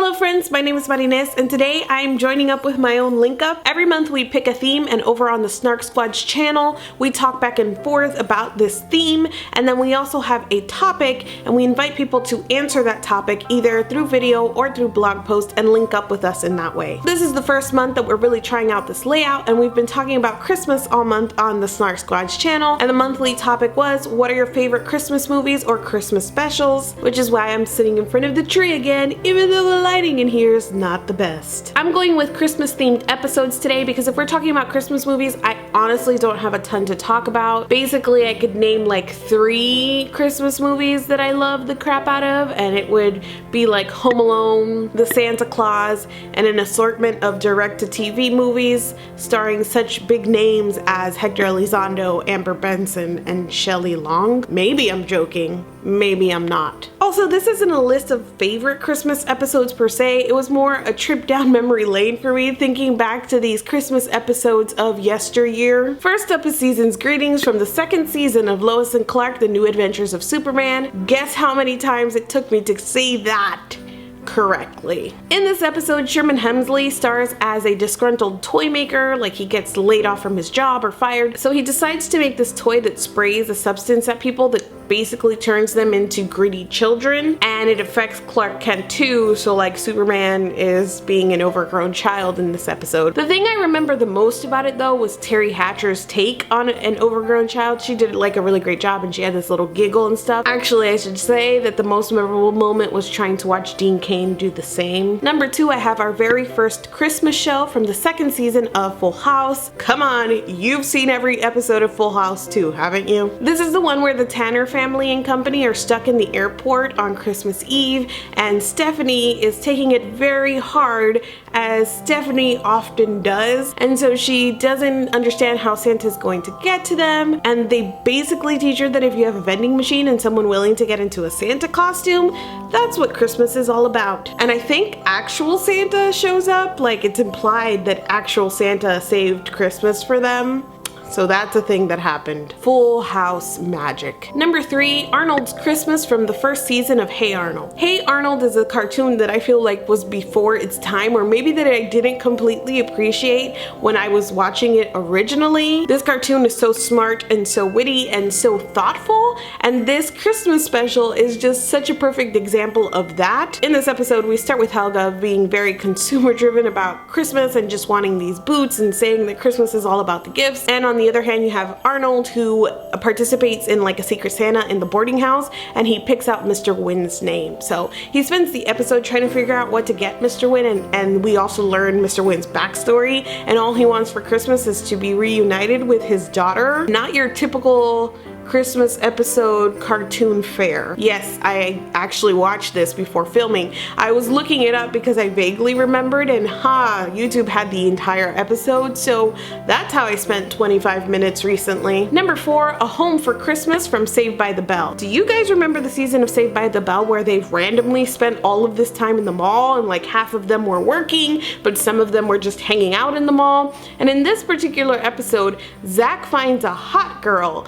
Hello friends, my name is Marinés, and today I'm joining up with my own link up. Every month we pick a theme, and over on the Snark Squad's channel we talk back and forth about this theme, and then we also have a topic and we invite people to answer that topic either through video or through blog post and link up with us in that way. This is the first month that we're really trying out this layout, and we've been talking about Christmas all month on the Snark Squad's channel, and the monthly topic was what are your favorite Christmas movies or Christmas specials, which is why I'm sitting in front of the tree again, even though the lighting in here is not the best. I'm going with Christmas themed episodes today because if we're talking about Christmas movies, I honestly don't have a ton to talk about. Basically, I could name like 3 Christmas movies that I love the crap out of, and it would be like Home Alone, The Santa Claus, and an assortment of direct-to-TV movies starring such big names as Hector Elizondo, Amber Benson, and Shelley Long. Maybe I'm joking, maybe I'm not. Also, this isn't a list of favorite Christmas episodes per se, it was more a trip down memory lane for me, thinking back to these Christmas episodes of yesteryear. First up is Season's Greetings from the 2nd season of Lois and Clark, The New Adventures of Superman. Guess how many times it took me to say that correctly. In this episode, Sherman Hemsley stars as a disgruntled toy maker, like he gets laid off from his job or fired, so he decides to make this toy that sprays a substance at people that basically turns them into gritty children, and it affects Clark Kent too, so like Superman is being an overgrown child in this episode. The thing I remember the most about it though was Terry Hatcher's take on an overgrown child. She did like a really great job and she had this little giggle and stuff. Actually, I should say that the most memorable moment was trying to watch Dean Cain do the same. Number 2, I have our very first Christmas show from the 2nd season of Full House. Come on, you've seen every episode of Full House too, haven't you? This is the one where the Tanner family and company are stuck in the airport on Christmas Eve, and Stephanie is taking it very hard, as Stephanie often does, and so she doesn't understand how Santa's going to get to them, and they basically teach her that if you have a vending machine and someone willing to get into a Santa costume, that's what Christmas is all about. And I think actual Santa shows up, like it's implied that actual Santa saved Christmas for them. So that's a thing that happened. Full House magic. Number 3, Arnold's Christmas from the 1st season of Hey Arnold. Hey Arnold is a cartoon that I feel like was before its time, or maybe that I didn't completely appreciate when I was watching it originally. This cartoon is so smart and so witty and so thoughtful, and this Christmas special is just such a perfect example of that. In this episode, we start with Helga being very consumer driven about Christmas and just wanting these boots and saying that Christmas is all about the gifts, and on the other hand you have Arnold, who participates in like a Secret Santa in the boarding house, and he picks out Mr. Wynn's name. So he spends the episode trying to figure out what to get Mr. Wynn, and we also learn Mr. Wynn's backstory, and all he wants for Christmas is to be reunited with his daughter. Not your typical Christmas episode cartoon fare. Yes, I actually watched this before filming. I was looking it up because I vaguely remembered, and YouTube had the entire episode, so that's how I spent 25 minutes recently. Number 4, A Home for Christmas from Saved by the Bell. Do you guys remember the season of Saved by the Bell where they randomly spent all of this time in the mall, and like half of them were working, but some of them were just hanging out in the mall? And in this particular episode, Zach finds a hot girl,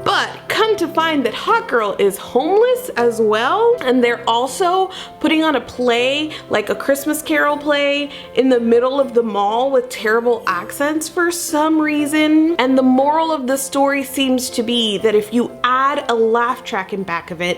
but come to find that hot girl is homeless as well, and they're also putting on a play, like a Christmas Carol play, in the middle of the mall with terrible accents for some reason. And the moral of the story seems to be that if you add a laugh track in back of it,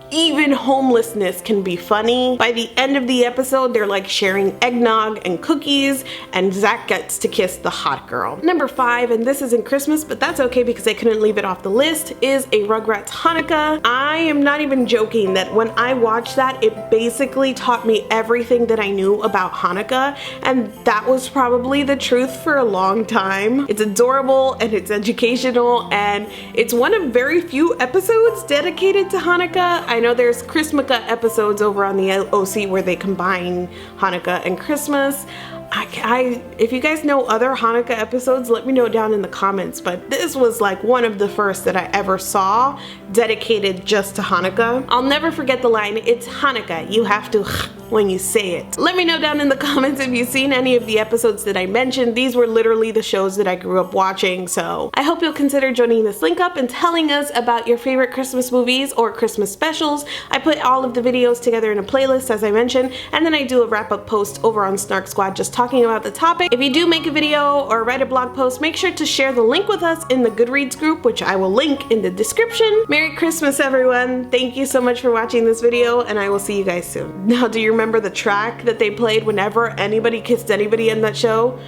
even homelessness can be funny. By the end of the episode, they're like sharing eggnog and cookies, and Zach gets to kiss the hot girl. Number 5, and this isn't Christmas, but that's okay because I couldn't leave it off the list, is a Rugrats Hanukkah. I am not even joking that when I watched that, it basically taught me everything that I knew about Hanukkah, and that was probably the truth for a long time. It's adorable and it's educational, and it's one of very few episodes dedicated to Hanukkah. I know there's Christmaka episodes over on the OC where they combine Hanukkah and Christmas. if you guys know other Hanukkah episodes, let me know down in the comments, but this was like one of the first that I ever saw dedicated just to Hanukkah. I'll never forget the line, "It's Hanukkah, you have to when you say it." Let me know down in the comments if you've seen any of the episodes that I mentioned. These were literally the shows that I grew up watching, so I hope you'll consider joining this link up and telling us about your favorite Christmas movies or Christmas specials. I put all of the videos together in a playlist, as I mentioned, and then I do a wrap-up post over on Snark Squad just talking about the topic. If you do make a video or write a blog post, make sure to share the link with us in the Goodreads group, which I will link in the description. Merry Christmas, everyone! Thank you so much for watching this video, and I will see you guys soon. Now, do you remember the track that they played whenever anybody kissed anybody in that show?